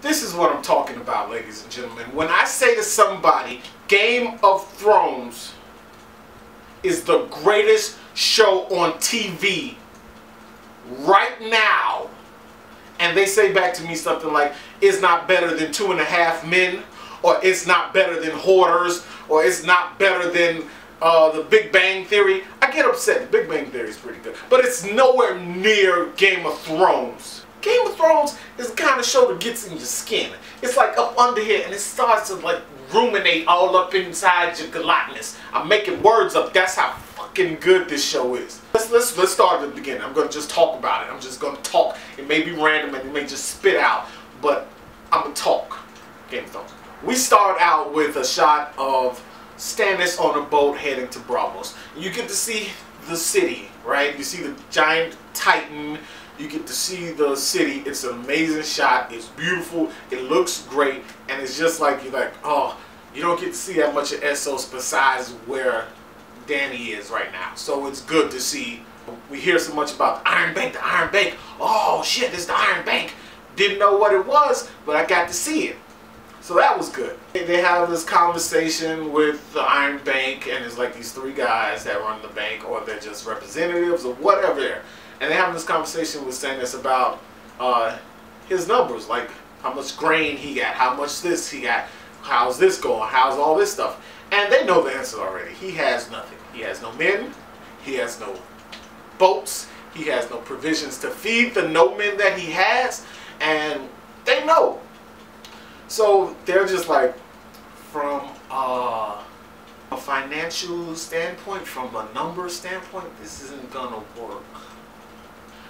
This is what I'm talking about, ladies and gentlemen. When I say to somebody, Game of Thrones is the greatest show on TV right now, and they say back to me something like, it's not better than 2.5 Men, or it's not better than Hoarders, or it's not better than the Big Bang Theory, I get upset. The Big Bang Theory is pretty good, but it's nowhere near Game of Thrones. Game of Thrones is the kind of show that gets in your skin. It's like up under here, and it starts to like ruminate all up inside your gelatinous. I'm making words up. That's how fucking good this show is. Let's start at the beginning. I'm gonna just talk about it. I'm just gonna talk. It may be random and it may just spit out, but I'm gonna talk. Game of Thrones. We start out with a shot of Stannis on a boat heading to Bravos. You get to see the city, right? You see the giant Titan. You get to see the city. It's an amazing shot. It's beautiful. It looks great. And it's just like, you're like, oh, you don't get to see that much of Essos besides where Dany is right now. So it's good to see. We hear so much about the Iron Bank, the Iron Bank. Oh, shit, it's the Iron Bank. Didn't know what it was, but I got to see it. So that was good. They have this conversation with the Iron Bank, and it's like these 3 guys that run the bank, or they're just representatives or whatever. And they're having this conversation with Stannis about his numbers, like how much grain he got, how much this he got, how's this going, how's all this stuff. And they know the answer already. He has nothing. He has no men, he has no boats, he has no provisions to feed the no men that he has, and they know. So they're just like, from a financial standpoint, from a number standpoint, this isn't gonna work.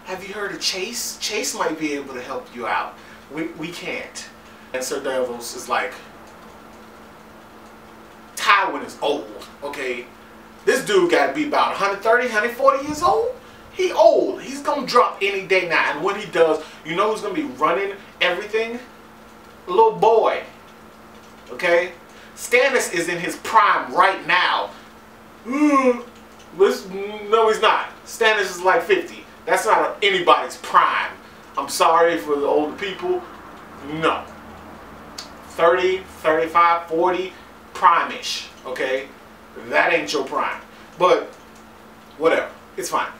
Have you heard of Chase? Chase might be able to help you out. We can't. And Sir Davos is like, Tywin is old, okay? This dude got to be about 130, 140 years old. He old. He's going to drop any day now. And when he does, you know who's going to be running everything? A little boy, okay? Stannis is in his prime right now. No, he's not. Stannis is like 50. That's not anybody's prime. I'm sorry for the older people. No. 30, 35, 40, prime-ish, okay? That ain't your prime. But, whatever. It's fine.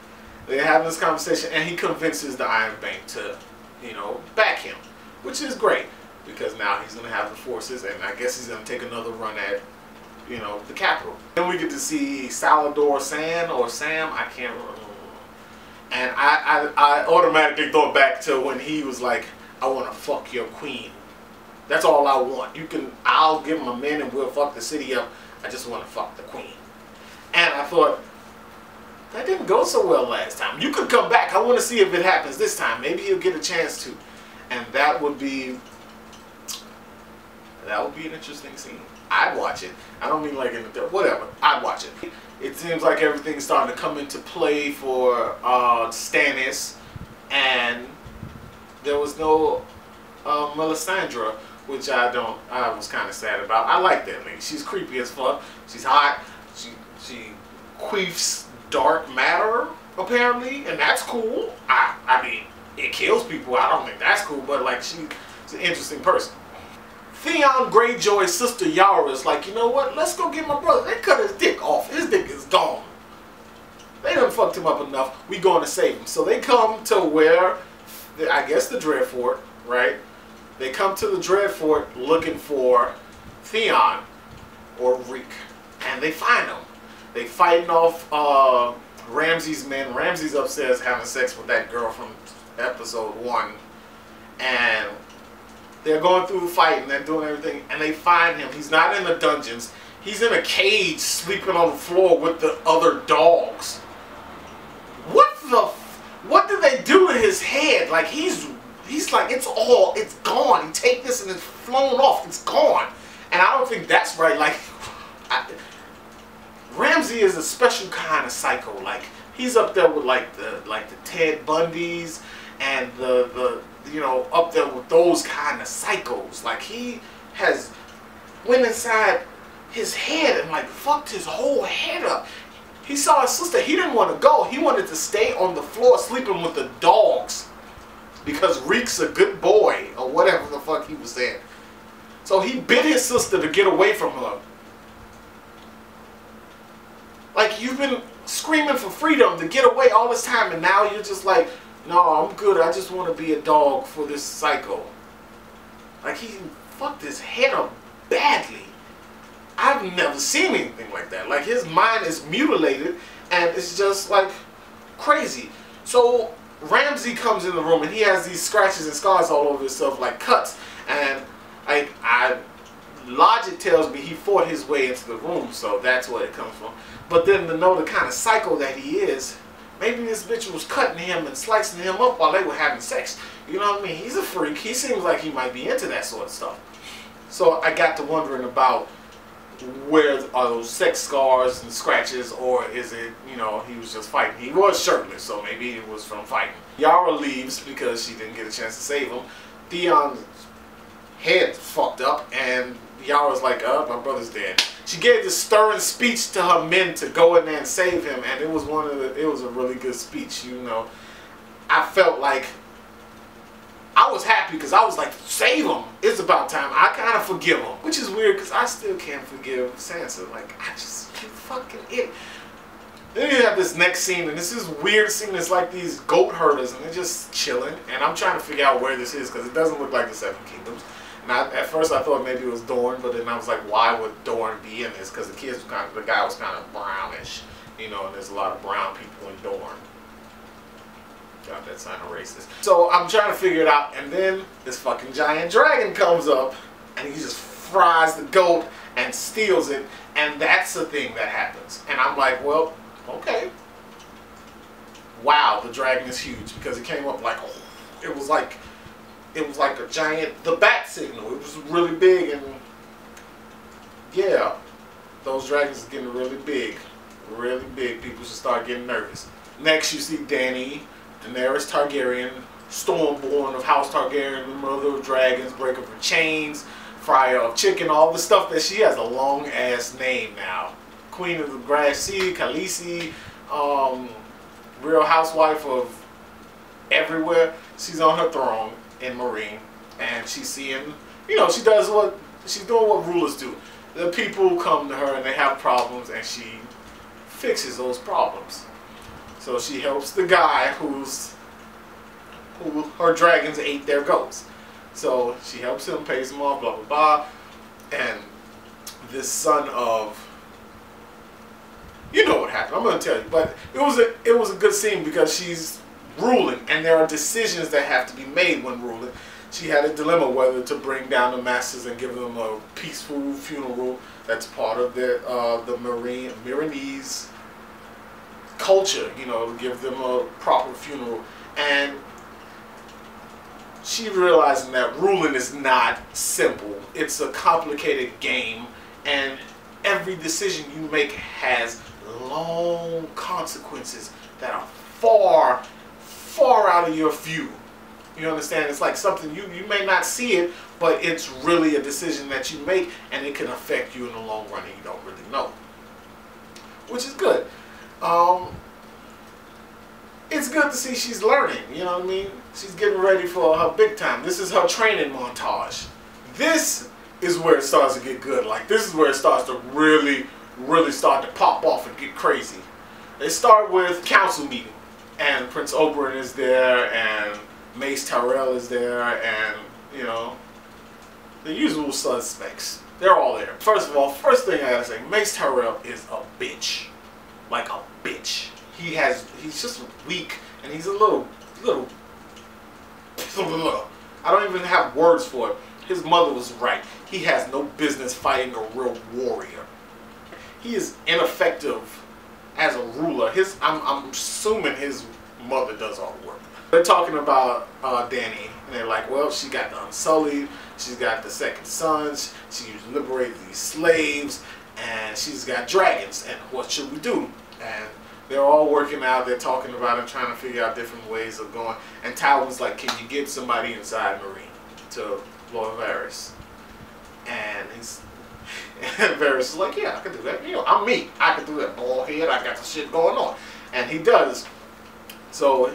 They're having this conversation, and he convinces the Iron Bank to, you know, back him. Which is great, because now he's going to have the forces, and I guess he's going to take another run at, you know, the capital. Then we get to see Salador Sam, I can't remember. And I automatically thought back to when he was like, I want to fuck your queen. That's all I want. I'll give him a man and we'll fuck the city up. I just want to fuck the queen. And I thought, that didn't go so well last time. You could come back. I want to see if it happens this time. Maybe he'll get a chance to. And that would be an interesting scene. I'd watch it. I don't mean like in the, whatever. I'd watch it. It seems like everything's starting to come into play for Stannis, and there was no Melisandre, which I was kind of sad about. I like that lady. She's creepy as fuck. She's hot. She queefs dark matter apparently, and that's cool. I mean, it kills people. I don't think that's cool, but like she's an interesting person. Theon Greyjoy's sister Yara's like, you know what? Let's go get my brother. They cut his dick off. His dick is gone. They done fucked him up enough. We going to save him. So they come to where, I guess the Dreadfort, right? They come to the Dreadfort looking for Theon or Reek, and they find him. They fighting off Ramsay's men. Ramsay's upstairs having sex with that girl from episode 1, and they're going through the fight and they're doing everything, and they find him. He's not in the dungeons. He's in a cage sleeping on the floor with the other dogs. What did they do to his head? Like he's like, it's gone. He take this and it's flown off. It's gone. And I don't think that's right. Like, Ramsay is a special kind of psycho. Like, he's up there with like the Ted Bundys and the you know, up there with those kind of psychos. Like, he has went inside his head and like fucked his whole head up. He saw his sister. He didn't want to go. He wanted to stay on the floor sleeping with the dogs because Reek's a good boy or whatever the fuck he was saying. So he bit his sister to get away from her. Like, you've been screaming for freedom to get away all this time, and now you're just like, no, I'm good. I just want to be a dog for this psycho. Like, he fucked his head up badly. I've never seen anything like that. Like, his mind is mutilated, and it's just like crazy. So Ramsey comes in the room, and he has these scratches and scars all over himself, like cuts. And logic tells me he fought his way into the room, so that's where it comes from. But then to know the kind of psycho that he is, maybe this bitch was cutting him and slicing him up while they were having sex. You know what I mean? He's a freak. He seems like he might be into that sort of stuff. So I got to wondering about, where are those sex scars and scratches, or is it, you know, he was just fighting? He was shirtless, so maybe it was from fighting. Yara leaves because she didn't get a chance to save him. Theon's head fucked up, and Yara's like, my brother's dead. She gave this stirring speech to her men to go in there and save him, and it was it was a really good speech, you know. I felt like I was happy because I was like, save him. It's about time. I kind of forgive him. Which is weird because I still can't forgive Sansa. Like, you fucking idiot. Then you have this next scene, and this is weird scene. It's like these goat herders, and they're just chilling. And I'm trying to figure out where this is because it doesn't look like the Seven Kingdoms. And at first I thought maybe it was Dorne, but then I was like, why would Dorne be in this? Because the guy was kind of brownish, you know, and there's a lot of brown people in Dorne. God, that sounded racist. So I'm trying to figure it out, and then this fucking giant dragon comes up, and he just fries the goat and steals it, and that's the thing that happens. And I'm like, well, okay. Wow, the dragon is huge because it came up like, it was like a giant, the bat signal. It was really big, and yeah, those dragons are getting really big. Really big. People should start getting nervous. Next, you see Dany, Daenerys Targaryen, Stormborn of House Targaryen, the mother of dragons, breaker of chains, fryer of chicken, all the stuff that she has a long ass name now. Queen of the Grass Sea, Khaleesi, Real Housewife of everywhere. She's on her throne in Marine, and she's seeing, you know, she's doing what rulers do. The people come to her and they have problems, and she fixes those problems. So she helps the guy who her dragons ate their goats. So she helps him, pays him off, blah blah blah. And this son of, you know what happened. I'm gonna tell you, but it was a good scene because she's ruling, and there are decisions that have to be made when ruling. She had a dilemma whether to bring down the masters and give them a peaceful funeral. That's part of the Marinese culture, you know, to give them a proper funeral. And she realizing that ruling is not simple. It's a complicated game, and every decision you make has long consequences that are far, far out of your view. You understand? It's like something you may not see it, but it's really a decision that you make, and it can affect you in the long run, and you don't really know. Which is good. It's good to see she's learning, you know what I mean? She's getting ready for her big time. This is her training montage. This is where it starts to get good. Like, this is where it starts to really, really start to pop off and get crazy. They start with council meeting, and Prince Oberyn is there, and Mace Tyrell is there, and, you know, the usual suspects. They're all there. First of all, first thing I gotta say, Mace Tyrell is a bitch. Like a bitch. He's just weak, and he's a little, I don't even have words for it. His mother was right. He has no business fighting a real warrior. He is ineffective as a ruler. I'm assuming his mother does all the work. They're talking about Dany, and they're like, well, she got the Unsullied, she's got the second sons, she liberated these slaves, and she's got dragons, and what should we do? And they're all working out, they're talking about it, trying to figure out different ways of going. And Tywin's like, can you get somebody inside Marine to Lord Varys? And Varys is like, yeah, I can do that. You know, I'm me. I can do that, bald head. I got the shit going on. And he does. So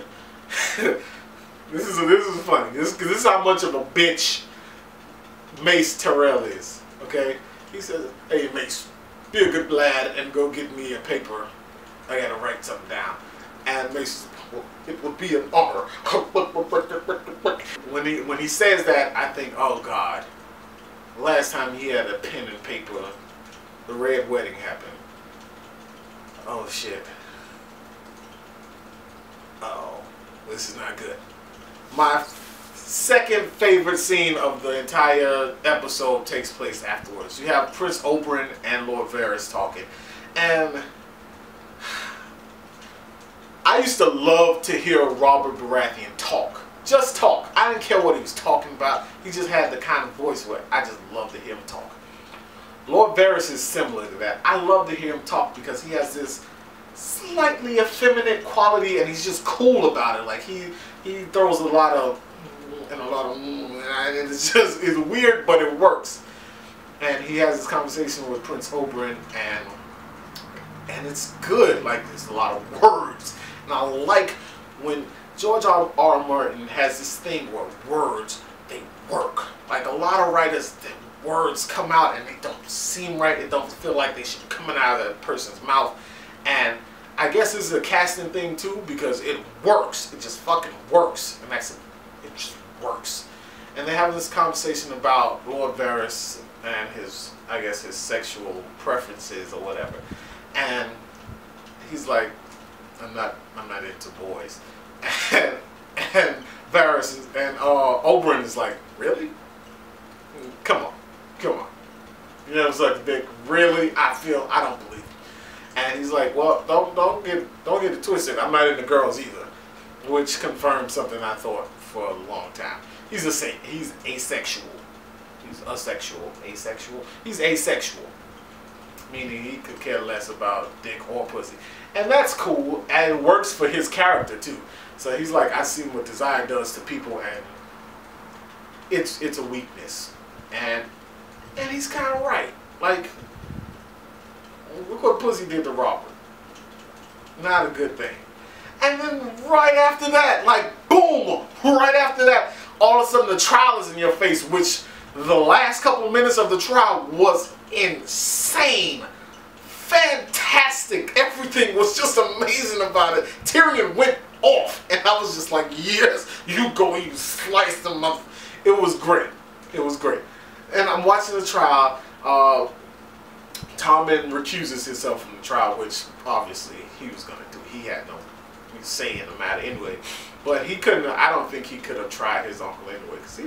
this is funny. This is how much of a bitch Mace Tyrell is. Okay, he says, "Hey Mace, be a good lad and go get me a paper. I gotta write something down." And Mace says, "Well, it would be an honor." When he says that, I think, oh God, last time he had a pen and paper, the Red Wedding happened. Oh shit. Oh, this is not good. My second favorite scene of the entire episode takes place afterwards. You have Prince Oberyn and Lord Varys talking, and I used to love to hear Robert Baratheon talk. Just talk. I didn't care what he was talking about. He just had the kind of voice where I just love to hear him talk. Lord Varys is similar to that. I love to hear him talk because he has this slightly effeminate quality, and he's just cool about it. Like he throws a lot of and it's weird, but it works. And he has this conversation with Prince Oberyn, and it's good. Like, there's a lot of words, and I like when George R.R. Martin has this thing where words, they work. Like, a lot of writers, the words come out and they don't seem right. They don't feel like they should be coming out of that person's mouth. And I guess this is a casting thing too, because it works. It just fucking works. And it just works. And they're having this conversation about Lord Varys and his, I guess, his sexual preferences or whatever. And he's like, I'm not into boys. And Varys and Oberyn is like, really? Come on. You know, it's like, really? I don't believe it. And he's like, well, don't get it twisted. I'm not into girls either, which confirmed something I thought for a long time. He's asexual. He's asexual. He's asexual, meaning he could care less about dick or pussy, and that's cool, and it works for his character too. So he's like, I see what desire does to people, and it's a weakness, and he's kind of right. Like, look what pussy did to Robert. Not a good thing. And then right after that, like, boom, right after that, all of a sudden the trial is in your face, which the last couple of minutes of the trial was insane. Fantastic. Everything was just amazing about it. Tyrion went off, and I was just like, yes, you go, you slice them up. It was great. It was great. And I'm watching the trial. Tommen recuses himself from the trial, which obviously he was going to do. He had no say in the matter anyway. But he couldn't, I don't think he could have tried his uncle anyway, because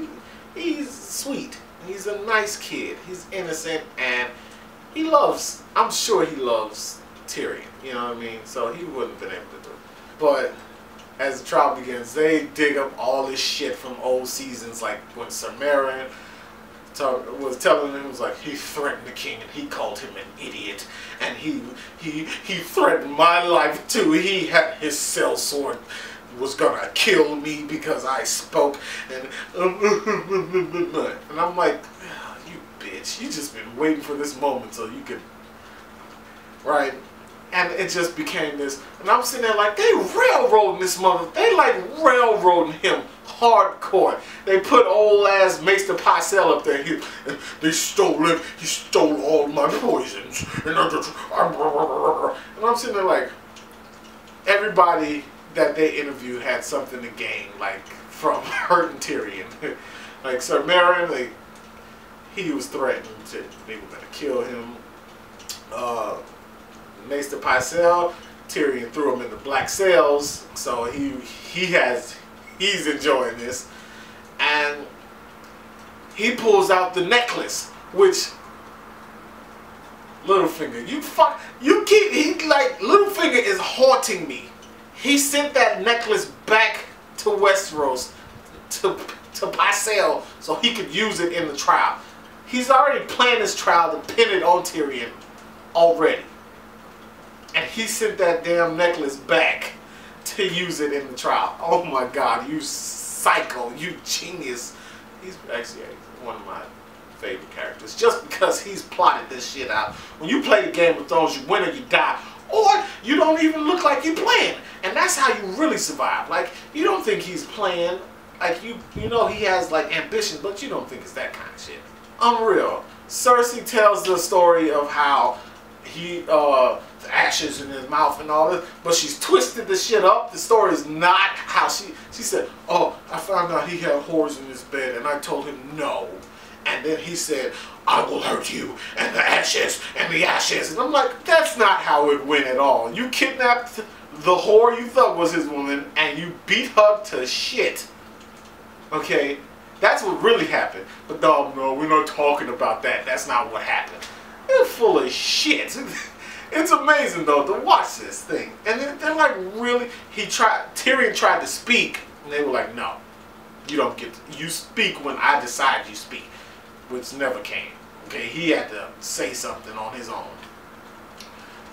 he's sweet. He's a nice kid. He's innocent, and he loves, I'm sure he loves Tyrion, you know what I mean? So he wouldn't have been able to do it. But as the trial begins, they dig up all this shit from old seasons, like when Sir Meryn was telling him, was like, he threatened the king and he called him an idiot, and he threatened my life too. He had his sellsword was gonna kill me because I spoke, and I'm like, oh, you bitch, you just been waiting for this moment so you could, right? And it just became this, and I'm sitting there like, they railroading this mother, they like railroading him hardcore. They put old ass Maester Pycelle up there. They stole it. He stole all my poisons. And I'm sitting there like, everybody that they interviewed had something to gain, like, from hurting Tyrion. Like Sir Meryn, like, he was threatened to, they were gonna kill him. Maester Pycelle, Tyrion threw him in the black cells, so he's enjoying this, and he pulls out the necklace, which Littlefinger, Littlefinger is haunting me. He sent that necklace back to Westeros to Pycelle so he could use it in the trial. He's already planned his trial to pin it on Tyrion already, and he sent that damn necklace back to use it in the trial. Oh my God, you psycho, you genius. He's actually one of my favorite characters, just because he's plotted this shit out. When you play the Game of Thrones, you win or you die, or you don't even look like you're playing, and that's how you really survive. Like, you don't think he's playing, like, you know he has like ambition, but you don't think it's that kind of shit. Unreal. Cersei tells the story of how the ashes in his mouth and all this, but she's twisted the shit up. The story is not how she said, oh, I found out he had whores in his bed and I told him no. And then he said, I will hurt you and the ashes and the ashes. And I'm like, that's not how it went at all. You kidnapped the whore you thought was his woman and you beat her to shit. Okay? That's what really happened. But no, we're not talking about that. That's not what happened. They're full of shit. It's amazing though to watch this thing. And they're like really, Tyrion tried to speak and they were like, no, you don't get to, you speak when I decide you speak. Which never came. Okay, he had to say something on his own.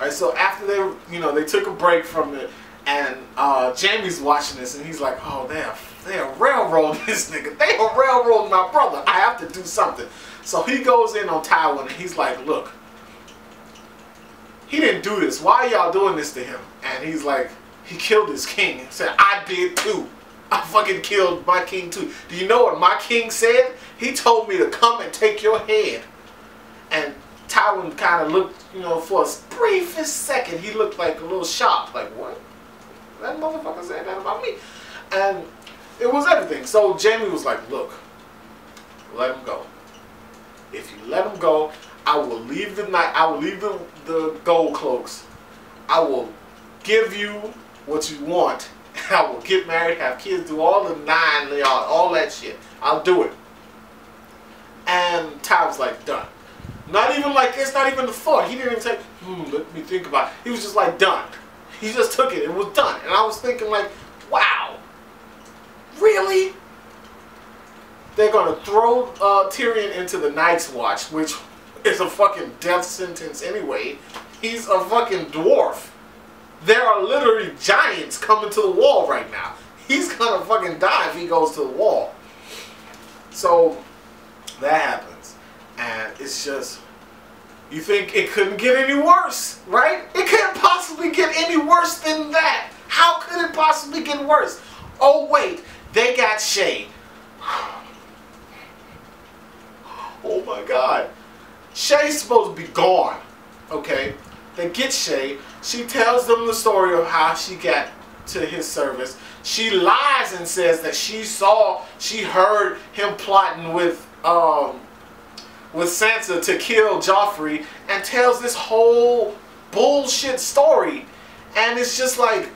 Alright, so after they took a break from it, and Jamie's watching this, and he's like, oh, they're railroading this nigga. They are railroading my brother. I have to do something. So he goes in on Tywin, and he's like, look, he didn't do this. Why are y'all doing this to him? And he's like, he killed his king. He said, I did too. I fucking killed my king too. Do you know what my king said? He told me to come and take your head. And Tywin kind of looked, for a briefest second, he looked like a little shocked. Like, what? That motherfucker said that about me? And it was everything. So Jaime was like, look, let him go. If you let him go, I will leave the gold cloaks. I will give you what you want. I will get married, have kids, do all the all that shit. I'll do it. And Ty was like, done. Not even like, it's not even the thought. He didn't even say, let me think about it. He was just like, done. He just took it. It was done. And I was thinking like, wow. Really? They're going to throw Tyrion into the Night's Watch, which is a fucking death sentence anyway. He's a fucking dwarf. There are literally giants coming to the wall right now. He's going to fucking die if he goes to the wall. So that happens. And it's just, you think it couldn't get any worse, right? It couldn't possibly get any worse than that. How could it possibly get worse? Oh wait, they got Shay. Oh my God. Shay's supposed to be gone, okay? They get Shay. She tells them the story of how she got to his service. She lies and says that she heard him plotting with Sansa to kill Joffrey, and tells this whole bullshit story. And it's just like,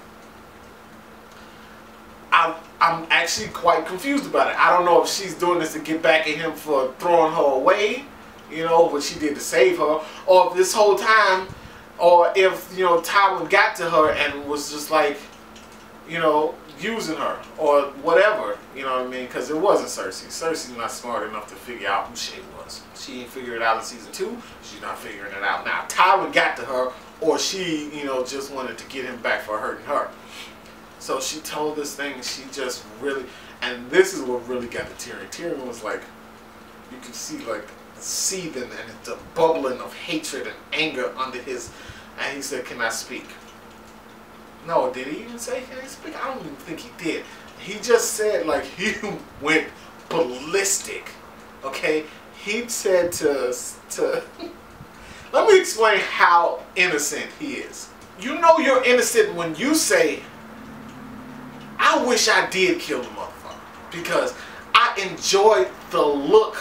I'm actually quite confused about it. I don't know if she's doing this to get back at him for throwing her away, what she did to save her, or if this whole time, or if, Tywin got to her and was just like, using her, or whatever, you know what I mean? Because it wasn't Cersei. Cersei's not smart enough to figure out who Shay was. She ain't figured it out in season 2. She's not figuring it out now. Tywin got to her, or she, just wanted to get him back for hurting her. So she told this thing, she just really, and this is what really got to Tyrion. Tyrion was like, you could see like the seething and the bubbling of hatred and anger under his, and he said, can I speak? No, did he even say can he speak? I don't even think he did. He just said, like, he went ballistic, okay? He said to let me explain how innocent he is. You know you're innocent when you say, I wish I did kill the motherfucker, because I enjoyed the look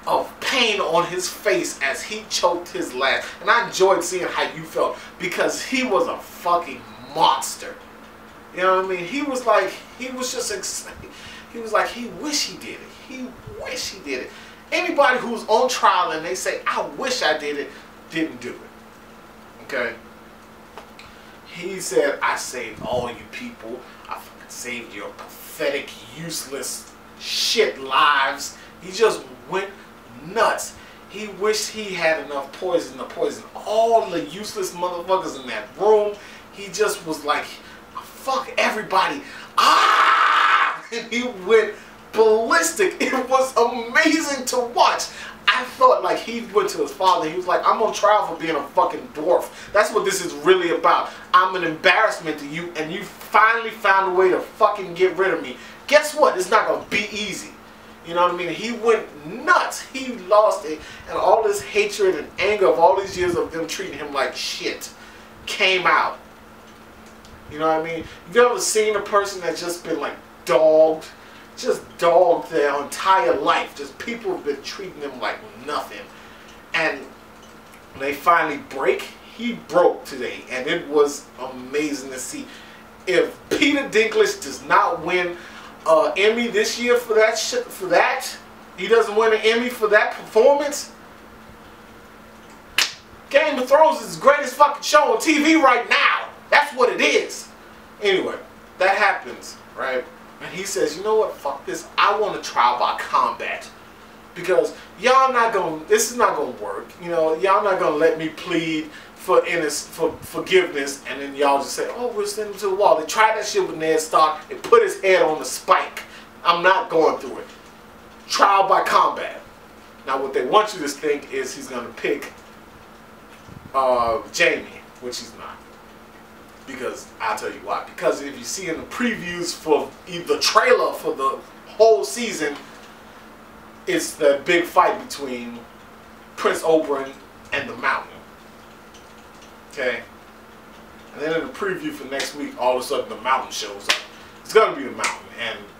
of pain on his face as he choked his last, and I enjoyed seeing how you felt, because he was a fucking monster. You know what I mean? He was like, he was just excited. He was like, he wish he did it. He wish he did it. Anybody who's on trial and they say, I wish I did it, didn't do it. Okay? He said, I saved all you people. I fucking saved your pathetic, useless shit lives. He just went nuts. He wished he had enough poison to poison all the useless motherfuckers in that room. He just was like, fuck everybody. Ah! And he went ballistic. It was amazing to watch. I thought like he went to his father. He was like, I'm on trial for being a fucking dwarf. That's what this is really about. I'm an embarrassment to you, and you finally found a way to fucking get rid of me. Guess what? It's not going to be easy. You know what I mean? He went nuts. He lost it. And all this hatred and anger of all these years of them treating him like shit came out. You know what I mean? Have you ever seen a person that's just been like dogged? Just dogged their entire life. Just people have been treating them like nothing. And when they finally break, he broke today. And it was amazing to see. If Peter Dinklage does not win Emmy this year for that, he doesn't win an Emmy for that performance. Game of Thrones is the greatest fucking show on TV right now. That's what it is. Anyway, that happens, right? And he says, you know what, fuck this. I want to trial by combat. Because y'all not gonna, this is not gonna work. You know, y'all not gonna let me plead for forgiveness, and then y'all just say, oh, we'll send him to the wall. They tried that shit with Ned Stark. They put his head on the spike. I'm not going through it. Trial by combat. Now, what they want you to think is he's going to pick Jamie, which he's not. Because, I'll tell you why. Because if you see in the previews for the trailer for the whole season, it's the big fight between Prince Oberyn and the Mountain. Okay? And then in the preview for next week, all of a sudden the Mountain shows up. It's going to be the Mountain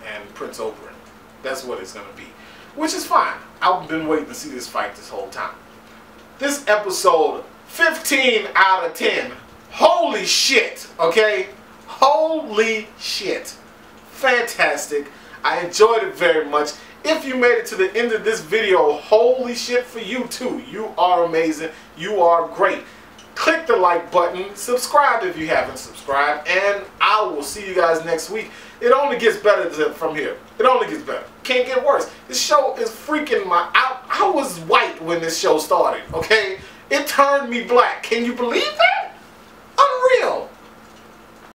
and Prince Oberyn. That's what it's going to be. Which is fine. I've been waiting to see this fight this whole time. This episode, 15 out of 10. Holy shit, okay? Holy shit. Fantastic. I enjoyed it very much. If you made it to the end of this video, holy shit for you too. You are amazing. You are great. Click the like button. Subscribe if you haven't subscribed. And I will see you guys next week. It only gets better from here. It only gets better. Can't get worse. This show is freaking I was white when this show started, okay? It turned me black. Can you believe that?